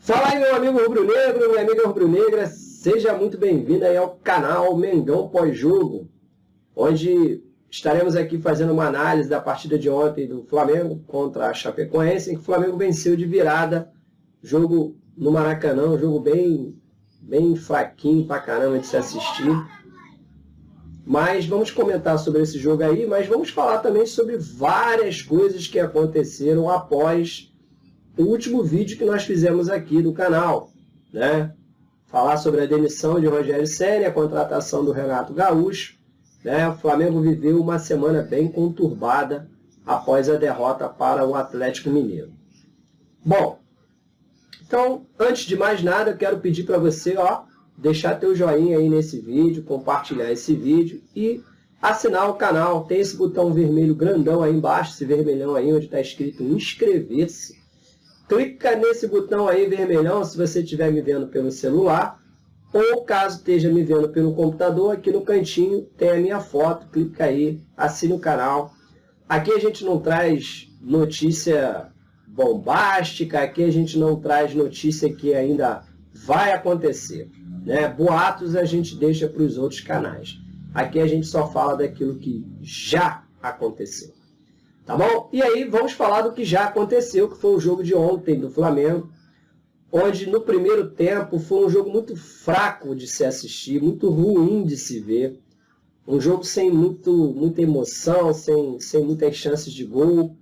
Fala aí, meu amigo rubro-negro, minha amiga rubro-negra, seja muito bem-vindo aí ao canal Mengão Pós-Jogo, onde estaremos aqui fazendo uma análise da partida de ontem do Flamengo contra a Chapecoense, em que o Flamengo venceu de virada, jogo no Maracanã, um jogo bem fraquinho pra caramba de se assistir. Mas vamos comentar sobre esse jogo aí, mas vamos falar também sobre várias coisas que aconteceram após o último vídeo que nós fizemos aqui do canal, né? Falar sobre a demissão de Rogério Ceni, a contratação do Renato Gaúcho, né? O Flamengo viveu uma semana bem conturbada após a derrota para o Atlético Mineiro. Bom, então, antes de mais nada, eu quero pedir para você, deixar teu joinha aí nesse vídeo, compartilhar esse vídeo e assinar o canal. Tem esse botão vermelho grandão aí embaixo, esse vermelhão aí onde está escrito inscrever-se. Clica nesse botão aí vermelhão se você estiver me vendo pelo celular, ou caso esteja me vendo pelo computador, aqui no cantinho tem a minha foto, clica aí, assine o canal. Aqui a gente não traz notícia bombástica, aqui a gente não traz notícia que ainda vai acontecer, né? Boatos a gente deixa para os outros canais. Aqui a gente só fala daquilo que já aconteceu. Tá bom? E aí vamos falar do que já aconteceu, que foi o jogo de ontem do Flamengo, onde no primeiro tempo foi um jogo muito fraco de se assistir, muito ruim de se ver, um jogo sem muita emoção, sem muitas chances de gol,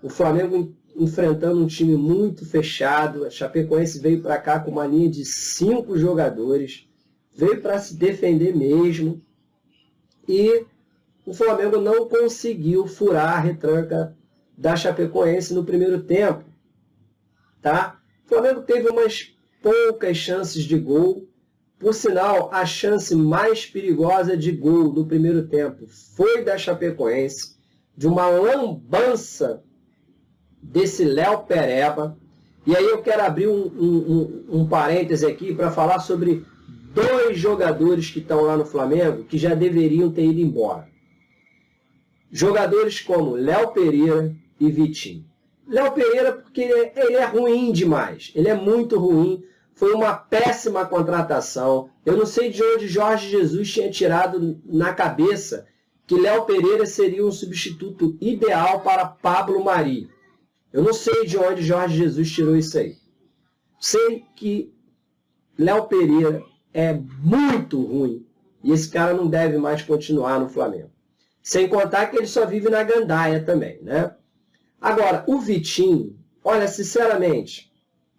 o Flamengo enfrentando um time muito fechado, a Chapecoense veio para cá com uma linha de 5 jogadores, veio para se defender mesmo, e o Flamengo não conseguiu furar a retranca da Chapecoense no primeiro tempo. Tá? O Flamengo teve umas poucas chances de gol. Por sinal, a chance mais perigosa de gol do primeiro tempo foi da Chapecoense, de uma lambança desse Léo Pereba. E aí eu quero abrir um parêntese aqui para falar sobre 2 jogadores que estão lá no Flamengo que já deveriam ter ido embora. Jogadores como Léo Pereira e Vitinho. Léo Pereira porque ele é ruim demais, ele é muito ruim, foi uma péssima contratação. Eu não sei de onde Jorge Jesus tinha tirado na cabeça que Léo Pereira seria um substituto ideal para Pablo Mari. Eu não sei de onde Jorge Jesus tirou isso aí. Sei que Léo Pereira é muito ruim e esse cara não deve mais continuar no Flamengo. Sem contar que ele só vive na gandaia também, né? Agora, o Vitinho, olha, sinceramente,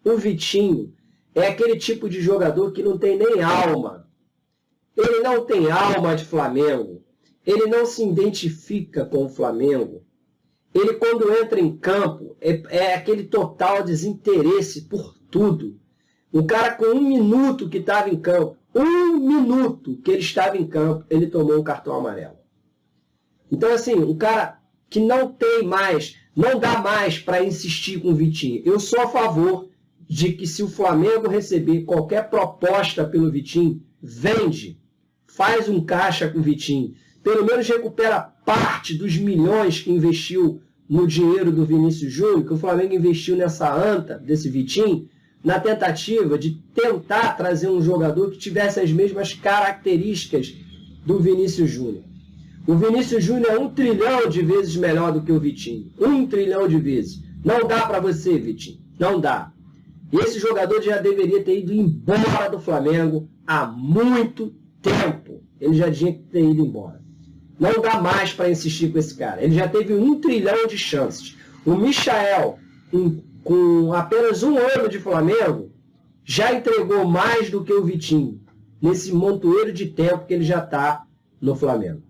o Vitinho é aquele tipo de jogador que não tem nem alma. Ele não tem alma de Flamengo. Ele não se identifica com o Flamengo. Ele, quando entra em campo, é aquele total desinteresse por tudo. O cara com 1 minuto que estava em campo, 1 minuto que ele estava em campo, ele tomou um cartão amarelo. Então, assim, um cara que não tem mais, não dá mais para insistir com o Vitinho. Eu sou a favor de que se o Flamengo receber qualquer proposta pelo Vitinho, vende, faz um caixa com o Vitinho. Pelo menos recupera parte dos milhões que investiu no dinheiro do Vinícius Júnior, que o Flamengo investiu nessa anta desse Vitinho, na tentativa de tentar trazer um jogador que tivesse as mesmas características do Vinícius Júnior. O Vinícius Júnior é 1 trilhão de vezes melhor do que o Vitinho. 1 trilhão de vezes. Não dá para você, Vitinho. Não dá. E esse jogador já deveria ter ido embora do Flamengo há muito tempo. Ele já tinha que ter ido embora. Não dá mais para insistir com esse cara. Ele já teve 1 trilhão de chances. O Michael, com apenas 1 ano de Flamengo, já entregou mais do que o Vitinho. Nesse montoeiro de tempo que ele já está no Flamengo.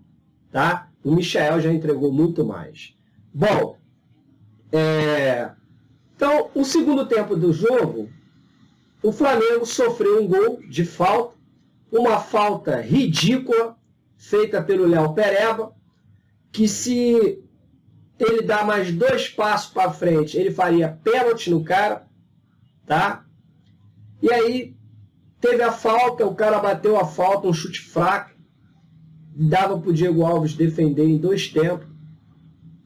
Tá? O Michael já entregou muito mais. Bom, então, o segundo tempo do jogo, o Flamengo sofreu um gol de falta, uma falta ridícula, feita pelo Léo Pereba, que se ele dá mais 2 passos para frente, ele faria pênalti no cara, tá? E aí, teve a falta, o cara bateu a falta, um chute fraco, dava para o Diego Alves defender em 2 tempos,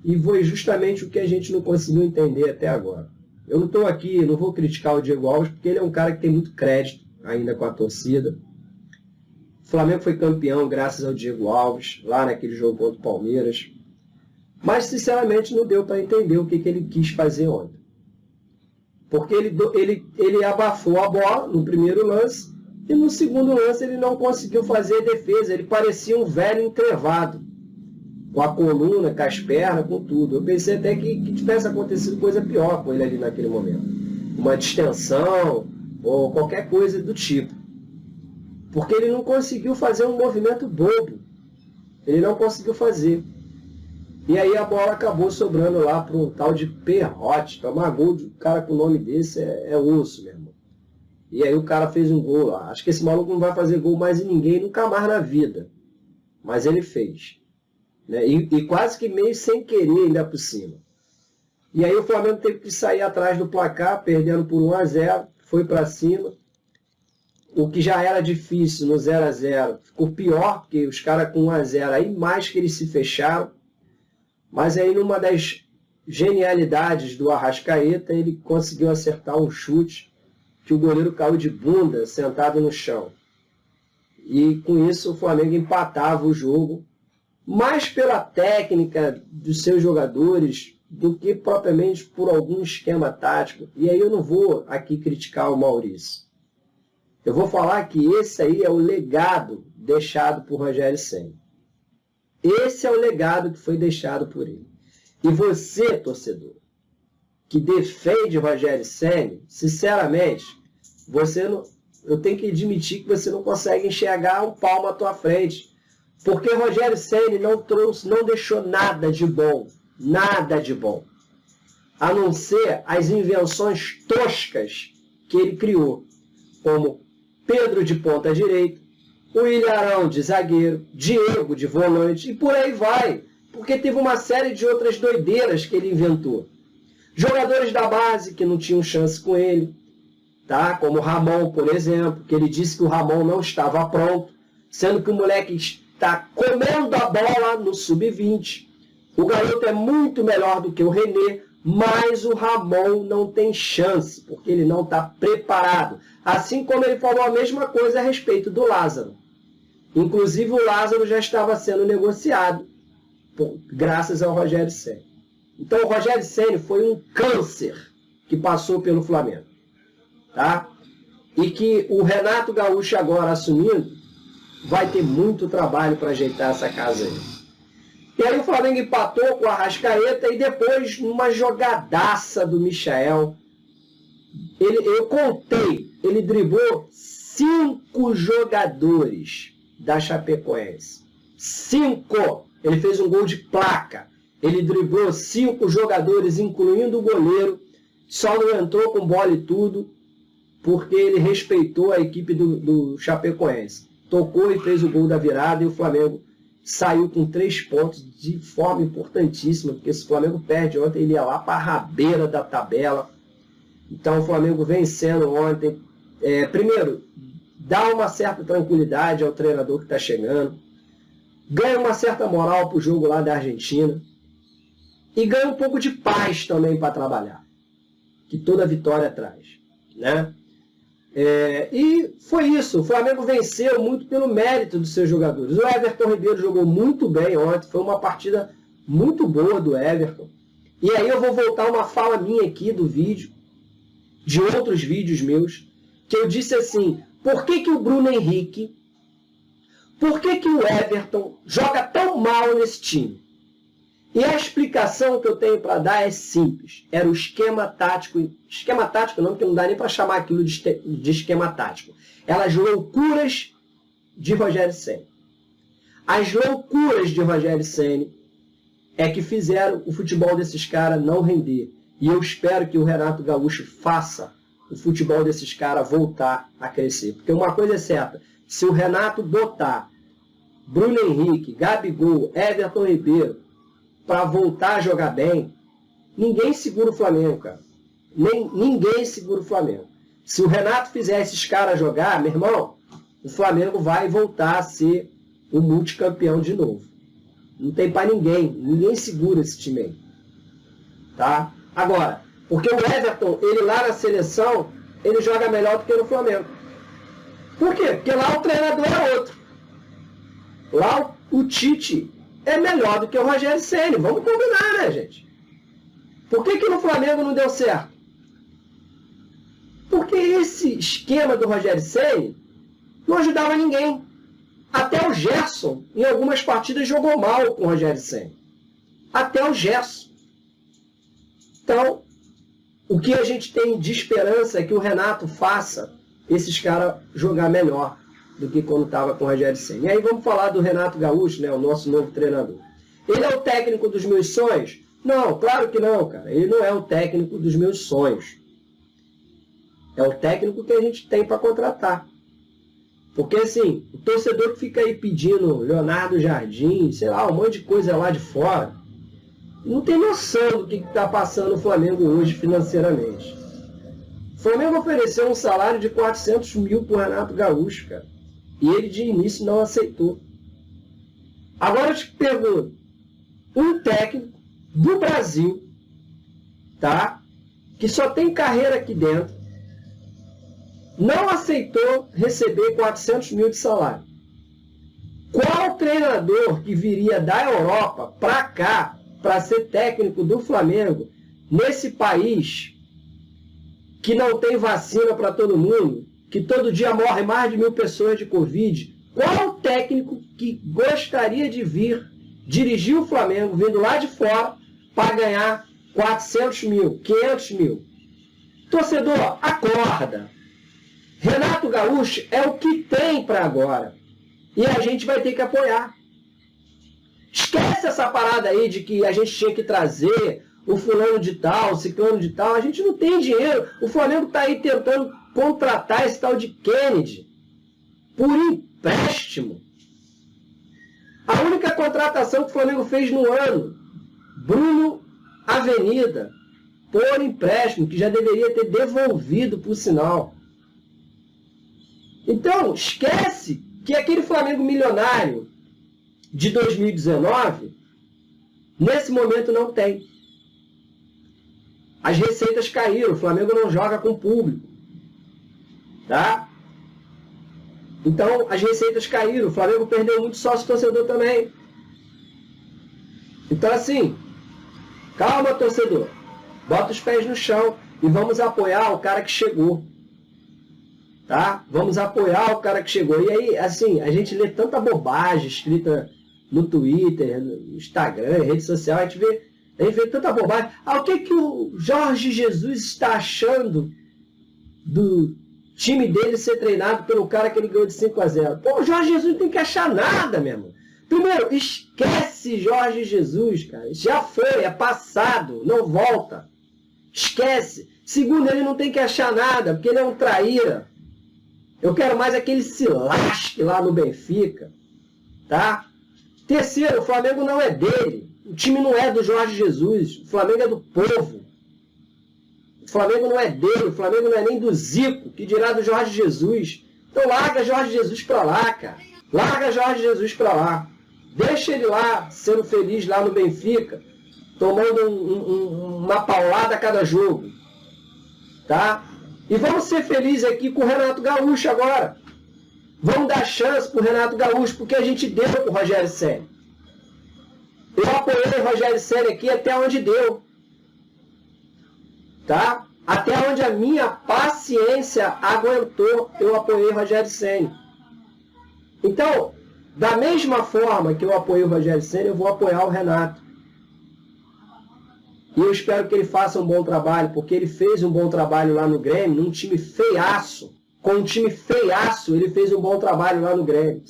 e foi justamente o que a gente não conseguiu entender até agora. Eu não estou aqui, não vou criticar o Diego Alves, porque ele é um cara que tem muito crédito ainda com a torcida. O Flamengo foi campeão graças ao Diego Alves, lá naquele jogo contra o Palmeiras. Mas, sinceramente, não deu para entender o que ele quis fazer ontem. Porque ele abafou a bola no primeiro lance e no segundo lance ele não conseguiu fazer defesa. Ele parecia um velho entrevado, com a coluna, com as pernas, com tudo. Eu pensei até que tivesse acontecido coisa pior com ele ali naquele momento. Uma distensão ou qualquer coisa do tipo. Porque ele não conseguiu fazer um movimento bobo. Ele não conseguiu fazer. E aí a bola acabou sobrando lá para um tal de Perrote. Tomar gol de um cara com o nome desse é osso, meu irmão. E aí o cara fez um gol lá. Acho que esse maluco não vai fazer gol mais em ninguém, nunca mais na vida. Mas ele fez. Né? E quase que meio sem querer ainda por cima. E aí o Flamengo teve que sair atrás do placar, perdendo por 1-0. Foi para cima. O que já era difícil no 0-0 ficou pior, porque os caras com 1-0, aí mais que eles se fecharam. Mas aí numa das genialidades do Arrascaeta, ele conseguiu acertar um chute que o goleiro caiu de bunda, sentado no chão. E com isso o Flamengo empatava o jogo, mais pela técnica dos seus jogadores do que propriamente por algum esquema tático. E aí eu não vou aqui criticar o Maurício. Eu vou falar que esse aí é o legado deixado por Rogério Ceni. Esse é o legado que foi deixado por ele. E você, torcedor, que defende Rogério Ceni, sinceramente, eu tenho que admitir que você não consegue enxergar um palmo à tua frente. Porque Rogério Ceni não deixou nada de bom. Nada de bom. A não ser as invenções toscas que ele criou. Como Pedro de ponta direita, o Ilharão de zagueiro, Diego de volante, e por aí vai. Porque teve uma série de outras doideiras que ele inventou. Jogadores da base que não tinham chance com ele, tá? Como o Ramon, por exemplo, que ele disse que o Ramon não estava pronto, sendo que o moleque está comendo a bola no sub-20. O garoto é muito melhor do que o René, mas o Ramon não tem chance, porque ele não está preparado. Assim como ele falou a mesma coisa a respeito do Lázaro. Inclusive o Lázaro já estava sendo negociado, graças ao Rogério Ceni. Então o Rogério Ceni foi um câncer que passou pelo Flamengo. Tá? E que o Renato Gaúcho agora assumindo, vai ter muito trabalho para ajeitar essa casa aí. E aí o Flamengo empatou com o Arrascaeta e depois, numa jogadaça do Michael, eu contei, ele driblou 5 jogadores da Chapecoense. 5! Ele fez um gol de placa. Ele driblou 5 jogadores, incluindo o goleiro, só não entrou com bola e tudo, porque ele respeitou a equipe do Chapecoense. Tocou e fez o gol da virada e o Flamengo saiu com 3 pontos de forma importantíssima, porque se o Flamengo perde ontem, ele ia lá para a rabeira da tabela. Então o Flamengo vencendo ontem. Primeiro, dá uma certa tranquilidade ao treinador que está chegando. Ganha uma certa moral para o jogo lá da Argentina. E ganha um pouco de paz também para trabalhar. Que toda vitória traz. Né? E foi isso. O Flamengo venceu muito pelo mérito dos seus jogadores. O Everton Ribeiro jogou muito bem ontem. Foi uma partida muito boa do Everton. E aí eu vou voltar uma fala minha aqui do vídeo, de outros vídeos meus, que eu disse assim, por que o Bruno Henrique, por que o Everton joga tão mal nesse time? E a explicação que eu tenho para dar é simples. Era o esquema tático. Esquema tático não, porque não dá nem para chamar aquilo de esquema tático. Eram as loucuras de Rogério Ceni. As loucuras de Rogério Ceni é que fizeram o futebol desses caras não render. E eu espero que o Renato Gaúcho faça o futebol desses caras voltar a crescer. Porque uma coisa é certa. Se o Renato botar Bruno Henrique, Gabigol, Everton Ribeiro, para voltar a jogar bem, ninguém segura o Flamengo, cara. Ninguém segura o Flamengo. Se o Renato fizer esses caras jogar, meu irmão, o Flamengo vai voltar a ser o multicampeão de novo. Não tem para ninguém. Ninguém segura esse time aí. Tá? Agora, Porque o Everton, ele lá na seleção, ele joga melhor do que no Flamengo. Por quê? Porque lá o treinador é outro. Lá o Tite é melhor do que o Rogério Ceni. Vamos combinar, né, gente? Por que no Flamengo não deu certo? Porque esse esquema do Rogério Ceni não ajudava ninguém. Até o Gerson, em algumas partidas, jogou mal com o Rogério Ceni. Até o Gerson. Então, o que a gente tem de esperança é que o Renato faça esses caras jogar melhor do que quando estava com o Rogério Ceni. E aí vamos falar do Renato Gaúcho, né, o nosso novo treinador. Ele é o técnico dos meus sonhos? Não, claro que não, cara. Ele não é o técnico dos meus sonhos. É o técnico que a gente tem para contratar. Porque, assim, o torcedor que fica aí pedindo Leonardo Jardim, sei lá, um monte de coisa lá de fora, não tem noção do que está passando o Flamengo hoje financeiramente. O Flamengo ofereceu um salário de 400 mil para o Renato Gaúcho, cara. E ele, de início, não aceitou. Agora eu te pergunto, um técnico do Brasil, tá? Que só tem carreira aqui dentro, não aceitou receber 400 mil de salário. Qual treinador que viria da Europa para cá, para ser técnico do Flamengo, nesse país que não tem vacina para todo mundo, que todo dia morre mais de 1.000 pessoas de Covid, qual técnico que gostaria de vir dirigir o Flamengo, vindo lá de fora, para ganhar 400 mil, 500 mil? Torcedor, acorda! Renato Gaúcho é o que tem para agora. E a gente vai ter que apoiar. Esquece essa parada aí de que a gente tinha que trazer o fulano de tal, o ciclano de tal. A gente não tem dinheiro. O Flamengo está aí tentando contratar esse tal de Kennedy por empréstimo. A única contratação que o Flamengo fez no ano, Bruno Avenida, por empréstimo, que já deveria ter devolvido, por sinal. Então, esquece que aquele Flamengo milionário de 2019, nesse momento não tem. As receitas caíram, o Flamengo não joga com público. Tá? Então, as receitas caíram, o Flamengo perdeu muito sócio-torcedor também. Então, assim, calma, torcedor. Bota os pés no chão e vamos apoiar o cara que chegou. Tá? Vamos apoiar o cara que chegou. E aí, assim, a gente lê tanta bobagem escrita no Twitter, no Instagram, rede social, a gente vê tanta bobagem. O que o Jorge Jesus está achando do time dele ser treinado pelo cara que ele ganhou de 5-0? Pô, o Jorge Jesus não tem que achar nada, meu irmão. Primeiro, esquece Jorge Jesus, cara. Já foi, é passado, não volta. Esquece. Segundo, ele não tem que achar nada, porque ele é um traíra. Eu quero mais aquele se lasque lá no Benfica. Tá? Terceiro, o Flamengo não é dele. O time não é do Jorge Jesus. O Flamengo é do povo. O Flamengo não é dele. O Flamengo não é nem do Zico, que dirá do Jorge Jesus. Então larga Jorge Jesus pra lá, cara. Larga Jorge Jesus pra lá. Deixa ele lá, sendo feliz lá no Benfica, tomando uma paulada a cada jogo. Tá? E vamos ser felizes aqui com o Renato Gaúcho agora. Vamos dar chance para o Renato Gaúcho, porque a gente deu para o Rogério Ceni. Eu apoiei o Rogério Ceni aqui até onde deu. Tá? Até onde a minha paciência aguentou, eu apoiei o Rogério Ceni. Então, da mesma forma que eu apoiei o Rogério Ceni, eu vou apoiar o Renato. E eu espero que ele faça um bom trabalho, porque ele fez um bom trabalho lá no Grêmio, num time feiaço. Com um time feiaço, ele fez um bom trabalho lá no Grêmio.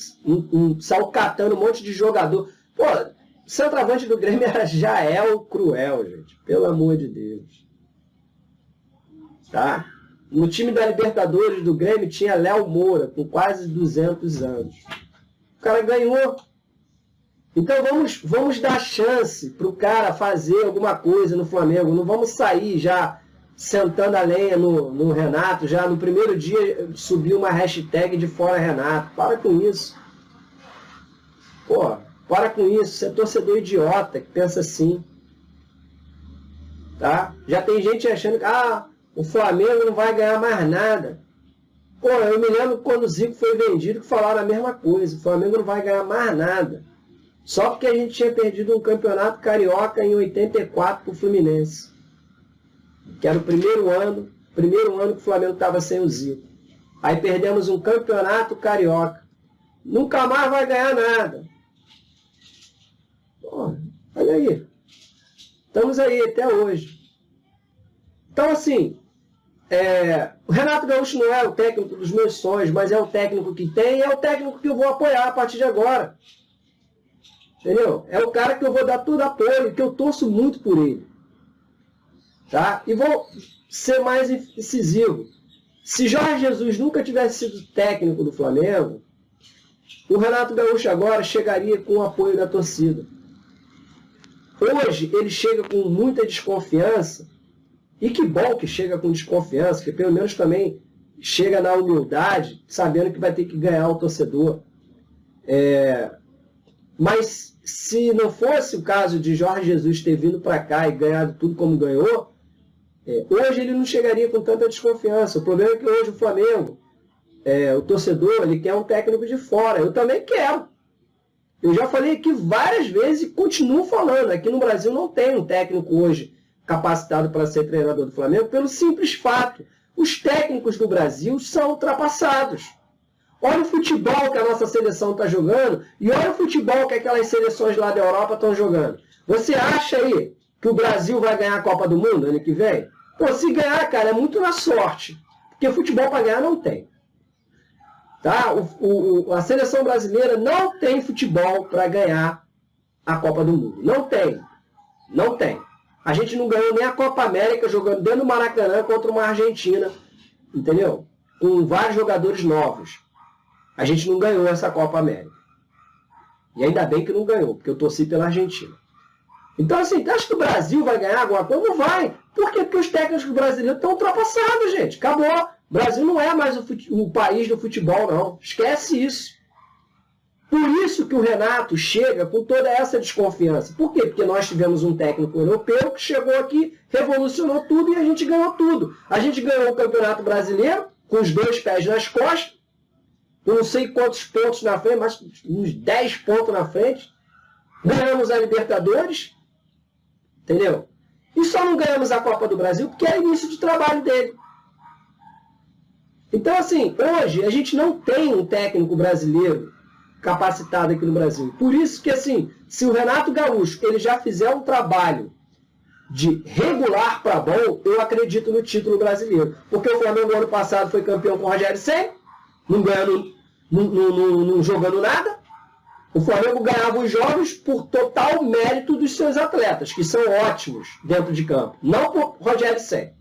Saiu catando um monte de jogador. Pô, o centroavante do Grêmio já é o Cruel, gente. Pelo amor de Deus. Tá? No time da Libertadores do Grêmio tinha Léo Moura, com quase 200 anos. O cara ganhou. Então vamos dar chance para o cara fazer alguma coisa no Flamengo. Não vamos sair já sentando a lenha no Renato. Já no primeiro dia subir uma hashtag de fora Renato. Para com isso. Pô, para com isso. Você é torcedor idiota que pensa assim. Tá? Já tem gente achando que o Flamengo não vai ganhar mais nada. Pô, eu me lembro quando o Zico foi vendido que falaram a mesma coisa. O Flamengo não vai ganhar mais nada. Só porque a gente tinha perdido um campeonato carioca em 84 para o Fluminense. Que era o primeiro ano que o Flamengo estava sem o Zico. Aí perdemos um campeonato carioca. Nunca mais vai ganhar nada. Pô, olha aí. Estamos aí até hoje. Então, assim, o Renato Gaúcho não é o técnico dos meus sonhos, mas é o técnico que tem e é o técnico que eu vou apoiar a partir de agora. Entendeu? É o cara que eu vou dar todo apoio, que eu torço muito por ele. Tá? E vou ser mais incisivo. Se Jorge Jesus nunca tivesse sido técnico do Flamengo, o Renato Gaúcho agora chegaria com o apoio da torcida. Hoje ele chega com muita desconfiança, e que bom que chega com desconfiança, que pelo menos também chega na humildade, sabendo que vai ter que ganhar o torcedor. Mas se não fosse o caso de Jorge Jesus ter vindo para cá e ganhado tudo como ganhou, hoje ele não chegaria com tanta desconfiança. O problema é que hoje o Flamengo, o torcedor, ele quer um técnico de fora. Eu também quero. Eu já falei aqui várias vezes e continuo falando. Aqui no Brasil não tem um técnico hoje capacitado para ser treinador do Flamengo pelo simples fato. Os técnicos do Brasil são ultrapassados. Olha o futebol que a nossa seleção está jogando e olha o futebol que aquelas seleções lá da Europa estão jogando. Você acha aí que o Brasil vai ganhar a Copa do Mundo ano que vem? Pô, se ganhar, cara, é muito na sorte. Porque futebol para ganhar não tem. Tá? A seleção brasileira não tem futebol para ganhar a Copa do Mundo. Não tem. Não tem. A gente não ganhou nem a Copa América jogando dentro do Maracanã contra uma Argentina. Entendeu? Com vários jogadores novos. A gente não ganhou essa Copa América. E ainda bem que não ganhou, porque eu torci pela Argentina. Então, assim, acho que o Brasil vai ganhar alguma coisa? Não vai. Por quê? Porque os técnicos brasileiros estão ultrapassados, gente. Acabou. O Brasil não é mais o país do futebol, não. Esquece isso. Por isso que o Renato chega com toda essa desconfiança. Por quê? Porque nós tivemos um técnico europeu que chegou aqui, revolucionou tudo e a gente ganhou tudo. A gente ganhou o Campeonato Brasileiro com os 2 pés nas costas. Eu não sei quantos pontos na frente, mas uns 10 pontos na frente. Ganhamos a Libertadores. Entendeu? E só não ganhamos a Copa do Brasil porque é início de trabalho dele. Então, assim, hoje a gente não tem um técnico brasileiro capacitado aqui no Brasil. Por isso que, assim, se o Renato Gaúcho ele já fizer um trabalho de regular para bom, eu acredito no título brasileiro. Porque o Flamengo ano passado foi campeão com o Rogério Ceni, não jogando nada. O Flamengo ganhava os jogos por total mérito dos seus atletas, que são ótimos dentro de campo. Não por Rogério Ceni.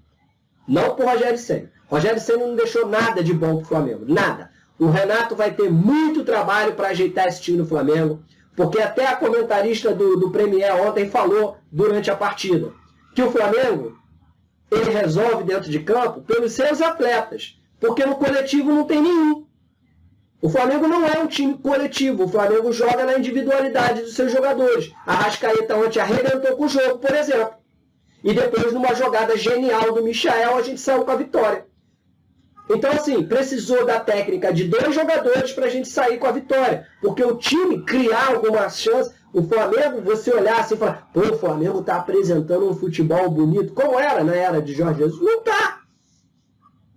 Não por Rogério Ceni. Rogério Ceni não deixou nada de bom para o Flamengo. Nada. O Renato vai ter muito trabalho para ajeitar esse time no Flamengo, porque até a comentarista do Premier ontem falou durante a partida que o Flamengo ele resolve dentro de campo pelos seus atletas, porque no coletivo não tem nenhum. O Flamengo não é um time coletivo, o Flamengo joga na individualidade dos seus jogadores. A Arrascaeta ontem arrebentou com o jogo, por exemplo. E depois, numa jogada genial do Michael, a gente saiu com a vitória. Então, assim, precisou da técnica de 2 jogadores para a gente sair com a vitória. Porque o time criar alguma chance, o Flamengo, você olhar assim e falar, pô, o Flamengo está apresentando um futebol bonito, como era na era de Jorge Jesus. Não está.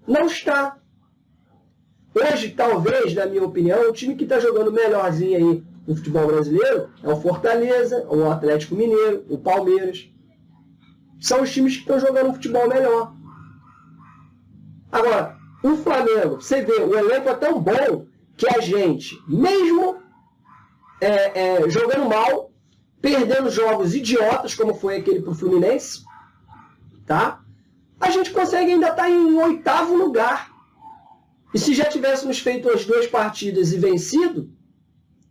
Não está. Hoje, talvez, na minha opinião, o time que está jogando melhorzinho aí no futebol brasileiro é o Fortaleza, o Atlético Mineiro, o Palmeiras. São os times que estão jogando um futebol melhor. Agora, o Flamengo, você vê, o elenco é tão bom que a gente, mesmo jogando mal, perdendo jogos idiotas, como foi aquele para o Fluminense, tá? A gente consegue ainda estar em 8º lugar. E se já tivéssemos feito as 2 partidas e vencido,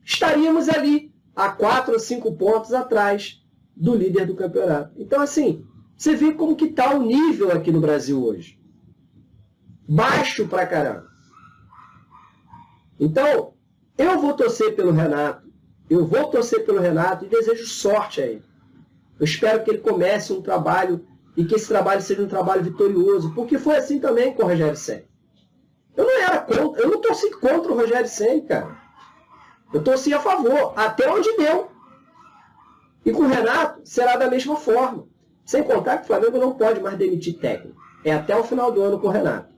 estaríamos ali a 4 ou 5 pontos atrás do líder do campeonato. Então, assim, você vê como que está o nível aqui no Brasil hoje. Baixo pra caramba. Então, eu vou torcer pelo Renato. Eu vou torcer pelo Renato e desejo sorte a ele. Eu espero que ele comece um trabalho e que esse trabalho seja um trabalho vitorioso, porque foi assim também com o Rogério Ceni. Eu não torci contra o Rogério Ceni, cara. Eu torci a favor, até onde deu. E com o Renato será da mesma forma. Sem contar que o Flamengo não pode mais demitir técnico. É até o final do ano com o Renato.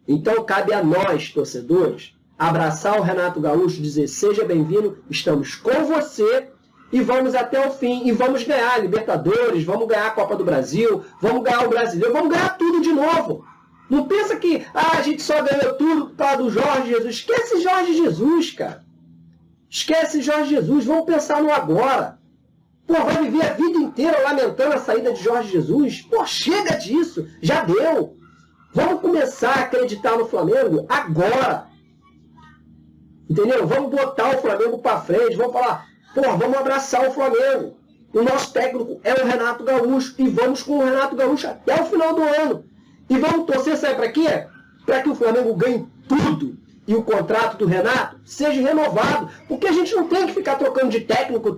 Então cabe a nós, torcedores, abraçar o Renato Gaúcho, dizer seja bem-vindo, estamos com você e vamos até o fim. E vamos ganhar a Libertadores, vamos ganhar a Copa do Brasil, vamos ganhar o Brasileiro, vamos ganhar tudo de novo. Não pensa que a gente só ganhou tudo por causa do Jorge Jesus. Esquece Jorge Jesus, cara. Esquece Jorge Jesus, vamos pensar no agora. Pô, vai viver a vida inteira lamentando a saída de Jorge Jesus? Pô, chega disso, já deu. Vamos começar a acreditar no Flamengo agora. Entendeu? Vamos botar o Flamengo para frente, vamos falar, pô, vamos abraçar o Flamengo. O nosso técnico é o Renato Gaúcho e vamos com o Renato Gaúcho até o final do ano. E vamos torcer, sabe para quê? Para que o Flamengo ganhe tudo e o contrato do Renato seja renovado. Porque a gente não tem que ficar trocando de técnico.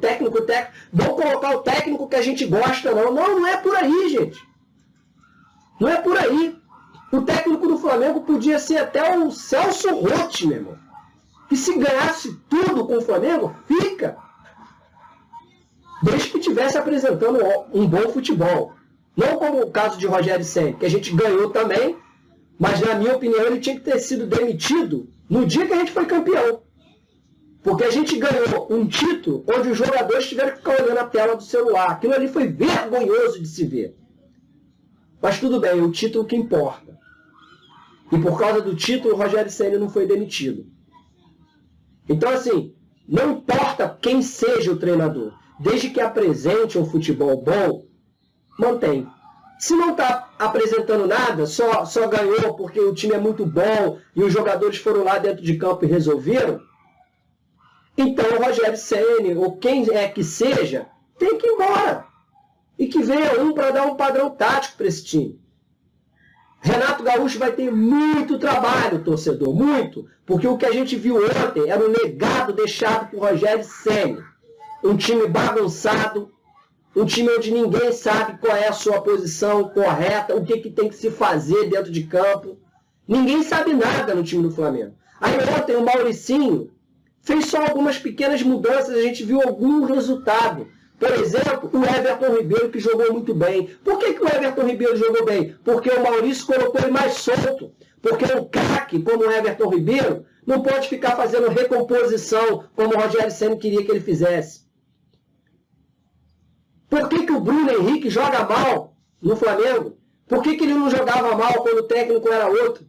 Vamos colocar o técnico que a gente gosta, não. Não é por aí, gente. Não é por aí. O técnico do Flamengo podia ser até o Celso Roth, meu irmão. E se ganhasse tudo com o Flamengo, fica. Desde que estivesse apresentando um bom futebol. Não como o caso de Rogério Ceni, que a gente ganhou também, mas na minha opinião ele tinha que ter sido demitido no dia que a gente foi campeão. Porque a gente ganhou um título onde os jogadores tiveram que ficar olhando a tela do celular. Aquilo ali foi vergonhoso de se ver. Mas tudo bem, o título que importa. E por causa do título, o Rogério Ceni não foi demitido. Então, assim, não importa quem seja o treinador, desde que apresente um futebol bom, mantém. Se não está apresentando nada, só ganhou porque o time é muito bom e os jogadores foram lá dentro de campo e resolveram, então o Rogério Ceni, ou quem é que seja, tem que ir embora. E que venha um para dar um padrão tático para esse time. Renato Gaúcho vai ter muito trabalho, torcedor, muito. Porque o que a gente viu ontem era um legado deixado por Rogério Ceni. Um time bagunçado, um time onde ninguém sabe qual é a sua posição correta, o que tem que se fazer dentro de campo. Ninguém sabe nada no time do Flamengo. Aí ontem o Mauricinho fez só algumas pequenas mudanças, a gente viu algum resultado. Por exemplo, o Everton Ribeiro, que jogou muito bem. Por que o Everton Ribeiro jogou bem? Porque o Maurício colocou ele mais solto. Porque um craque como o Everton Ribeiro não pode ficar fazendo recomposição como o Rogério Ceni queria que ele fizesse. Por que o Bruno Henrique joga mal no Flamengo? Por que ele não jogava mal quando o técnico era outro?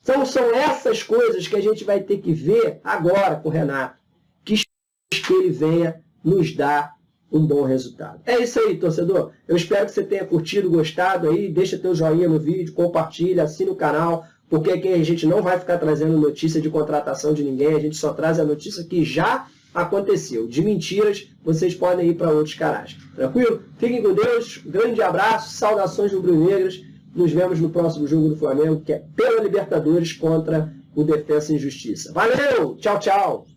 Então são essas coisas que a gente vai ter que ver agora com o Renato. Que ele venha nos dar um bom resultado. É isso aí, torcedor. Eu espero que você tenha curtido, gostado aí. Deixa teu joinha no vídeo, compartilha, assina o canal, porque aqui a gente não vai ficar trazendo notícia de contratação de ninguém, a gente só traz a notícia que já aconteceu. De mentiras, vocês podem ir para outros canais. Tranquilo? Fiquem com Deus, grande abraço, saudações rubro-negras. Nos vemos no próximo jogo do Flamengo, que é pela Libertadores contra o Defensa e Justiça. Valeu! Tchau, tchau!